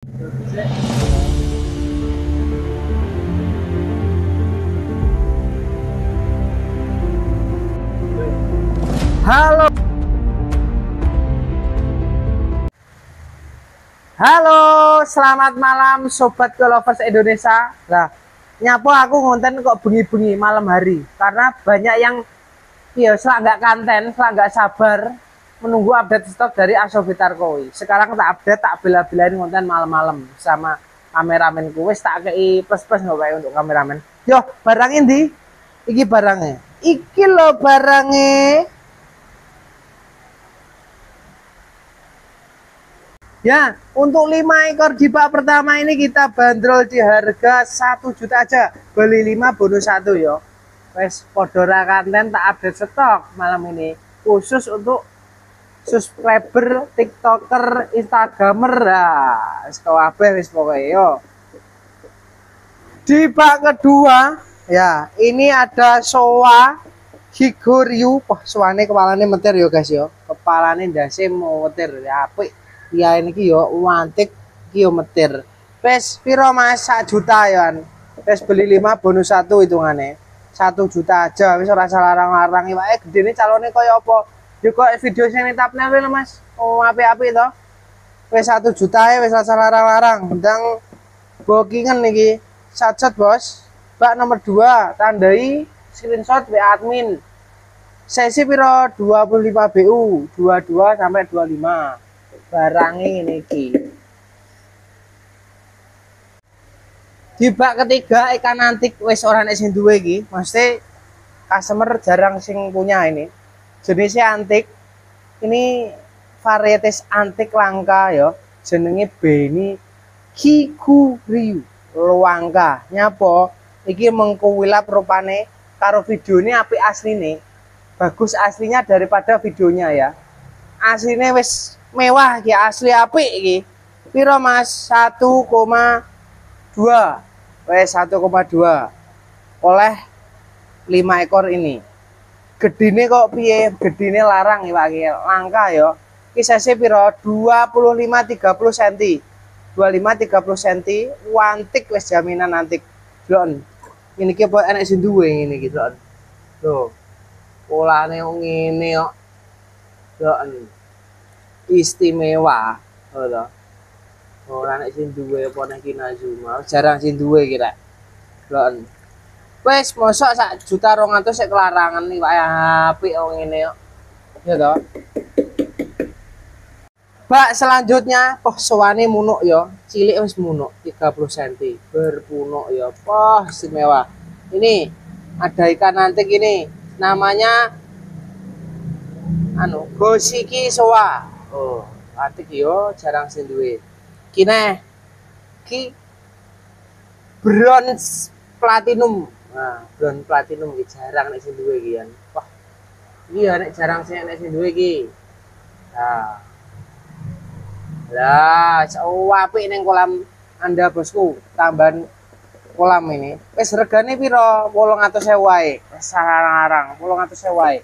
Halo. Halo, selamat malam sobat Golovers Indonesia. Nah, nyapo aku ngonten kok bengi-bengi malam hari karena banyak yang nggak konten, nggak sabar menunggu update stok dari Asovitar Koi. Sekarang tak update, tak bela-belain konten malam-malam sama kameramen wis tak kei plus-plus nggak kayak untuk kameramen. Yo, barang ini, iki barangnya. Iki lo barangnya. Ya, untuk 5 ekor Dipa pertama ini kita bandrol di harga 1 juta aja. Beli 5 bonus 1 yo. Wes podora konten tak update stok malam ini. Khusus untuk subscriber, TikToker, Instagramer. Nah, wis kabeh wis pokoke yo. Dipa kedua, ya, ini ada Showa Higoryu. Wah, soane kepalane meter yo guys yo. Kepalane ndase meter ya apik. Ya ini yo wantik yo metir. Pes piro Mas 1 juta ya. Pes beli 5 bonus 1 hitungannya. 1 juta aja wis ora larang-larang wae gedene calone kaya apa. Yo kok video sing thumbnail lho Mas. Oh apik-apik to. Wis 1 juta wis ora larang-larang. Ndang bookingan niki. Satset Bos. Bak nomor 2 tandai screenshot WA admin. Sesi piro 25 BU 22 sampai 25. Barangnya ini ki. Di bak ketiga ikan antik wis ora nek sing duwe iki. Mesti customer jarang sing punya ini. Jenisnya antik. Ini varietas antik langka ya. Jenenge Beni Higoryu langka. Nyapa? Iki mengkuwilap rupane karo videonya apik asline. Bagus aslinya daripada videonya ya. Aslinya wis mewah iki, asli apik iki. Piro Mas? 1,2. Wes 1,2. Oleh 5 ekor ini. Gedine kok piye? Gedine larang iki, langka ya. Iki size piro? 25 30 cm. 25 30 cm, wantik wis jaminan antik. Delok. Ini ki apa enek sing duwe ngene iki, delok. Lho. Polane ngene kok. Delok. Istimewa lho. Ora nek sing duwe apa nek Kinazuma, jarang sing duwe iki rek. Lho. Wes mosok 1 juta 200 sik kelarangan iki wae apik wong ngene kok. Ya toh. Bak selanjutnya, sowane munuk ya. Cilik wis munuk 30 cm. Berpunuk ya. Istimewa. Ini ada ikan antik ini. Namanya Goshiki Showa. Oh, antik yo jarang sing duwe. Ki bronze platinum. Nah, bronze platinum iki jarang nek sing duwe iki kan. Wah. Iya nek jarang sing nek sing duwe iki. Nah. Lah, apik ning kolam Anda bosku. Tambahan kolam ini. Wis regane piro? 800.000 wae. Wis larang-larang, 800.000 wae.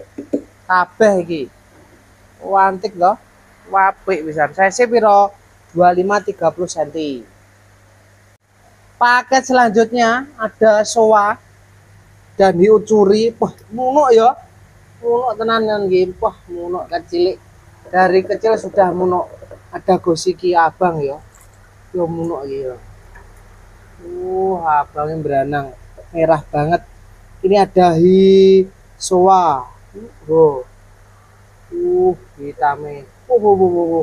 Kabeh iki. Antik loh. Wapik pisan. Size piro? 25 30 cm. Paket selanjutnya ada Showa dan hiucuri. Wah, munuk ya. Munuk tenan nggih. Wah, munuk kecilik. Dari kecil sudah munuk. Ada Goshiki abang ya. Yo munuk iki ya. Abangnya beranang. Merah banget. Ini ada Showa. Hitamnya.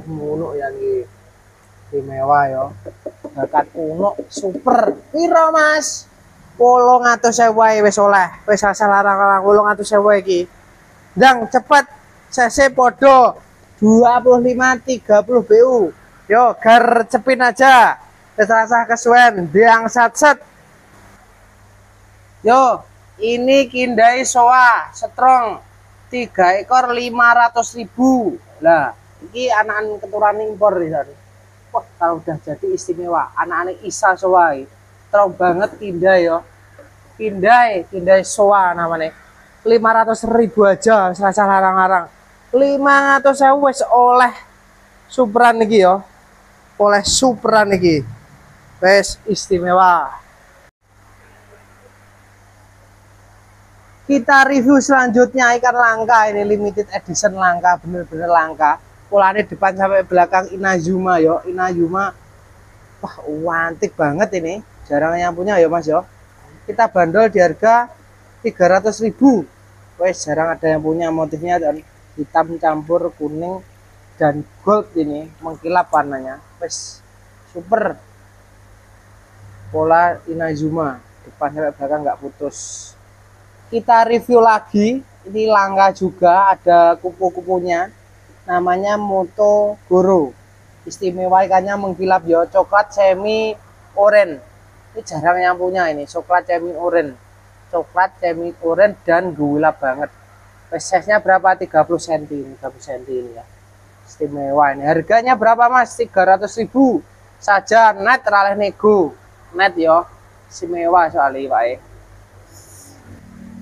Munuk yang istimewa ya. Bakat kuno super. Piro Mas? 800.000 wae wis oleh. Wis asal larang-larang 800.000 wae iki. Ndang cepet. Cc podo 25 30 BU. Yo gar cepin aja. Wis rasah kesuwen, diang satset. Yo, ini Kindai Showa strong 3 ekor 500.000. Lah, ini anak-anak keturunan impor di sana. Wah, kalau udah jadi istimewa. Anak-anak Isa Showa strong banget Kindai ya. Kindai Showa namanya. 500.000 aja, serasa larang-larang. 500.000 wis oleh superan iki ya. oleh superan iki. Wes istimewa. Kita review selanjutnya ikan langka, ini limited edition langka, bener-bener langka. Polanya depan sampai belakang Inazuma yo, Inazuma. Wah, wantik banget ini. Jarang yang punya ya Mas yo. Kita bandol di harga 300.000. Wes jarang ada yang punya, motifnya dan hitam campur kuning dan gold ini, mengkilap warnanya. Wes super. Pola Inazuma, depan sampai belakang nggak putus. Kita review lagi, ini langka juga, ada kupu-kupunya, namanya Moto Goro. Istimewa ikannya mengkilap ya, coklat semi oranye. Ini jarang yang punya ini, coklat semi oranye. Coklat semi oranye dan gulap banget. Size-nya berapa? 30 cm, 30 cm ini ya. Istimewa ini. Harganya berapa Mas? 300.000 saja, net raleh nego. Net ya. Istimewa soalnya Pak.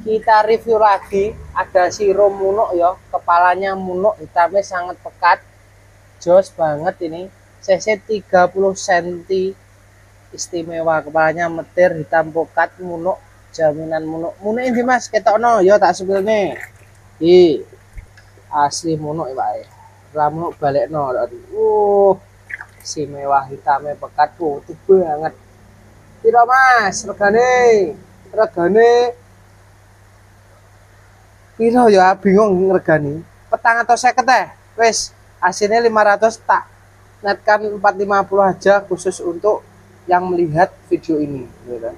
Kita review lagi, ada Shiro Munok ya, kepalanya munuk, hitamnya sangat pekat, jos banget ini, cc 30 cm, istimewa, kepalanya metir, hitam pekat, munuk, jaminan munuk. Munuk ini Mas, ketokno ya tak sepil nih, asli munuk ya Pak. Ramunuk balik no, istimewa, hitamnya pekat, putih banget. Piro Mas, regane piro ya, bingung ngergani. Petang atau seket wes hasilnya 500, tak netkan 450 aja khusus untuk yang melihat video ini gitu.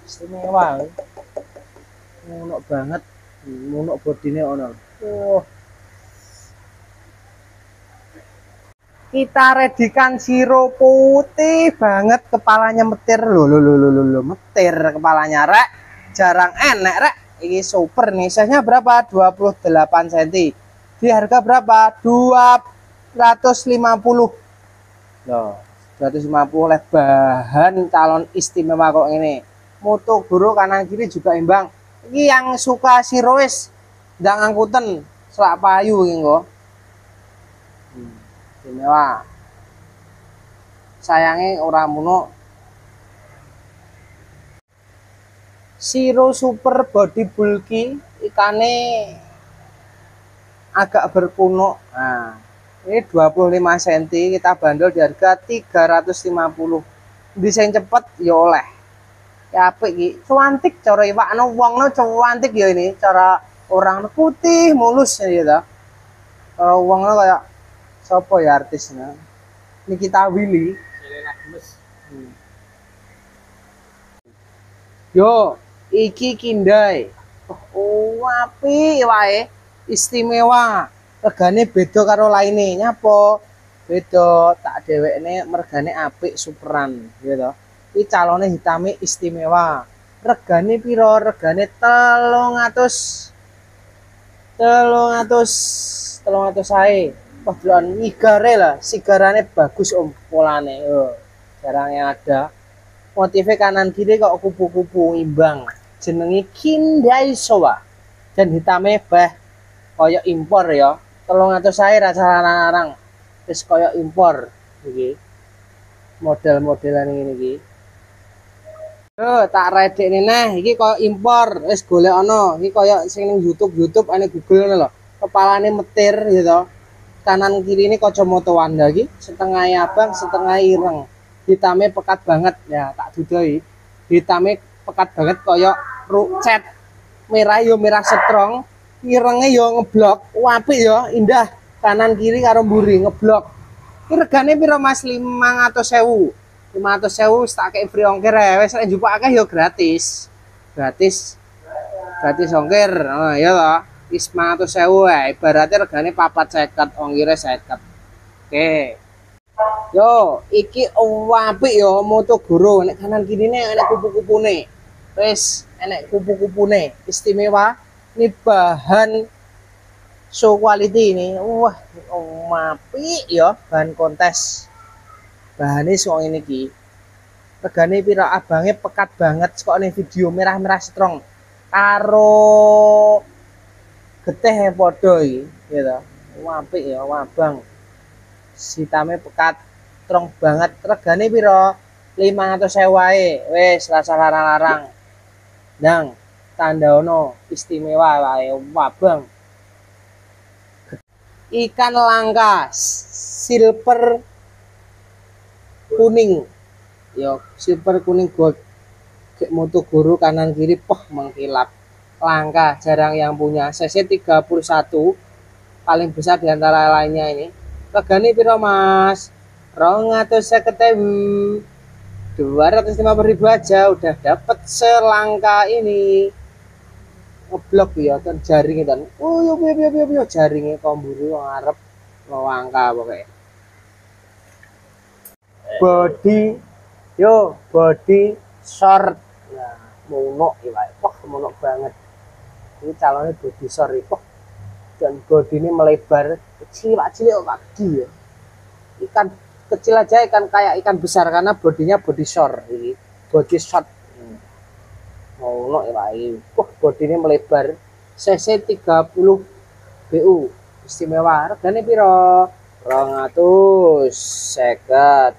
Istimewa munuk banget, munuk bodinya ono. Kita redikan Shiro putih banget, kepalanya metir lo metir kepalanya rek, jarang enek rek. Ini super nih, size-nya berapa? 28 cm. Di harga berapa? 250. Loh, 250 oleh bahan calon istimewa kok ini. Moto Goro kanan kiri juga imbang. Ini yang suka sirois ndang angkuten selak payu ini kok. Istimewa. Sayangnya orang munuk. Shiro super body bulky, ikannya agak berpunuk. Nah, ini 25 cm, kita bandol di harga 350. Desain cepet ya oleh. Ya apik iki. Cuantik cara iwakno wongno cuantik ya ini, cara orang putih mulus ya gitu. Kalau wongno kayak sapa ya artisnya. Nikita Willy. Yo, iki kindai. Oh, apik wae. Istimewa. Regane beda karo lainnya. Nyapa? Beda, tak dhewekne mergane apik superan, gitu. Iki calone hitame istimewa. Regane piro? Regane 300. 300 ae. Wah, delokan igare lah, sigarane bagus om polane. Jarang yang ada. Motifnya kanan kiri kok kupu-kupu imbang. Jenengi Kindai Showa dan hitamnya koyo impor ya. 300 ae rasa larang. Wis koyo impor iki. Model-modelan ini iki. Tak redekne neh, iki koyo impor, wis golek ana. Iki koyo sing ning YouTube ane Google ngono lho. Kepalane metir gitu. Kanan kiri ini kacamata Wanda iki, setengah abang, setengah ireng. Hitamnya pekat banget ya, tak dudoi. Hitamnya pekat banget koyo cat. Merah yo merah strong, irenge yo ngeblok. Apik yo, indah. Kanan kiri karo mburi ngeblok. Iki regane piro Mas? 500.000. 500.000 tak kei free ongkir ya. Wis nek njupuk akeh yo gratis. Gratis ongkir. Oh iya toh. Wis 500.000 ya. Ibaratnya regane 450, ongkire 50. Oke. Yo, iki apik yo Moto Goro. Nek kanan kiri ne enek kupu-kupune. Wis enek kupu-kupune. Istimewa. Ini bahan show quality ini. Wah, apik yo bahan kontes. Bahane sok ngene iki. Regane pira? Abange pekat banget kok ning video merah-merah strong. Karo getih padha iki, gitu. Apik ya, abang. Hitame pekat. strong banget. Regane piro? 500.000 wae. Wis rasa larang-larang. Nang Tandaono istimewa wae wabang. Ikan langka silver kuning. Yo, silver kuning gold. Mutu guru kanan kiri poh mengkilap. Langka, jarang yang punya. CC 31 paling besar di antara lainnya ini. Regane piro, Mas? 250.000. 250.000 aja udah dapat selangka ini. Ngeblok ya kan jaring dan yo jaringnya komburu ngarep langka pokoknya. Body short. Nah, monok ya, wah monok banget. Ini calonnya body short itu. Dan body ini melebar kecil lagi ya. Ikan kecil aja ikan kayak ikan besar karena bodinya body short ini. Body short. Monok ya, wah body ini melebar. CC 30 BU istimewa. Regane piro? 250.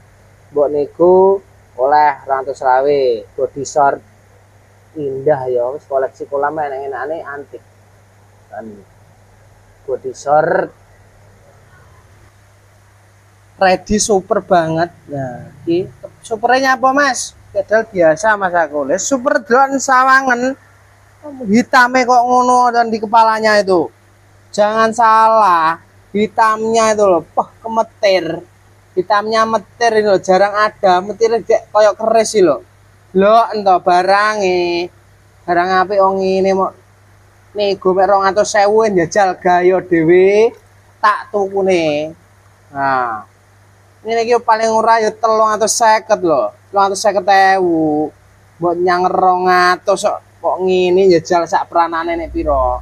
Mbok niku oleh 200.000 body short indah ya, wis koleksi kolam enak-enakane antik kan body short ready super banget. Nah iki supernya apa, Mas? Pedal biasa, Mas, aku les super drone sawangan hitamnya kok ngono dan di kepalanya itu jangan salah, hitamnya itu loh, kemetir. Hitamnya metir ini loh, jarang ada metir kayak keris sih loh. Lo entah barangnya barang apa ini mau nih gue mek 200.000 jajal gayo dewe tak tuku nih. Nah ini lagi paling murah ya 350 loh, 350.000 buat nyang 200 kok ngini jajal sak peranan nek piro.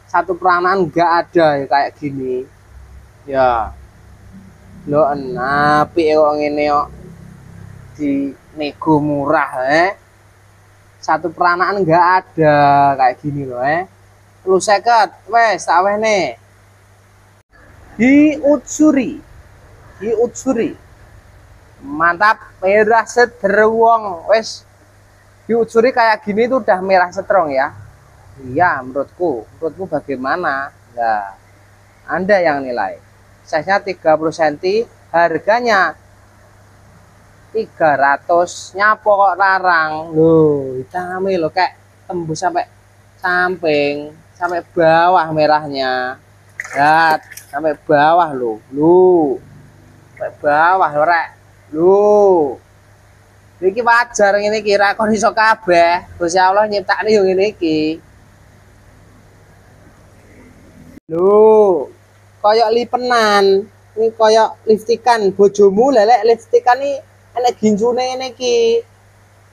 Satu peranan enggak ada ya kayak gini ya. Lo enapi kok ngene kok di nego murah satu peranaan enggak ada kayak gini loh 350 wes tak wehne. Hiutsuri mantap, merah sederwong wes. Hiutsuri kayak gini tuh udah merah setrong ya. Iya menurutku bagaimana? Nah, Anda yang nilai. Size-nya 30 cm, harganya 300. Nyapo kok larang loh, hitame loh kayak tembus sampai samping, sampai bawah merahnya. Lihat, sampai bawah loh. Sampai bawah loh rek. Iki wajar ngene iki ra kon iso kabeh. Gusti Allah nyiptakne yo ngene iki. Koyok lipenan, ini koyok liftikan bojomu lelek liftikan ini enek ginjune ini ki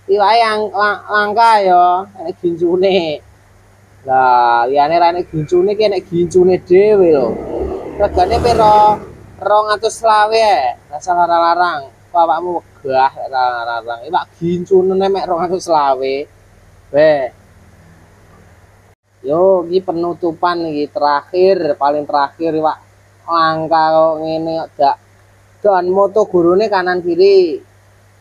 yang langka ya enek ginjune lah liane enek ginjune ki enek ginjune dewe lho. Regane piro? 250 rasa larang-larang bapakmu wegah larang-larang iki pak ginjune mek 250 weh. Yo, ini penutupan nih terakhir, paling terakhir Pak. Langka kok ngene kok dak. Dan moto gurune kanan kiri.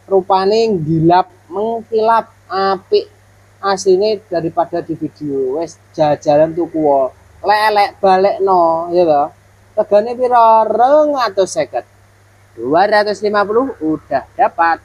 Rupane gilap, mengkilap apik. Asline daripada di video. Wes jajalan tuku wae. Lek balekno, ya toh. Regane piro? 250. 250 udah dapat.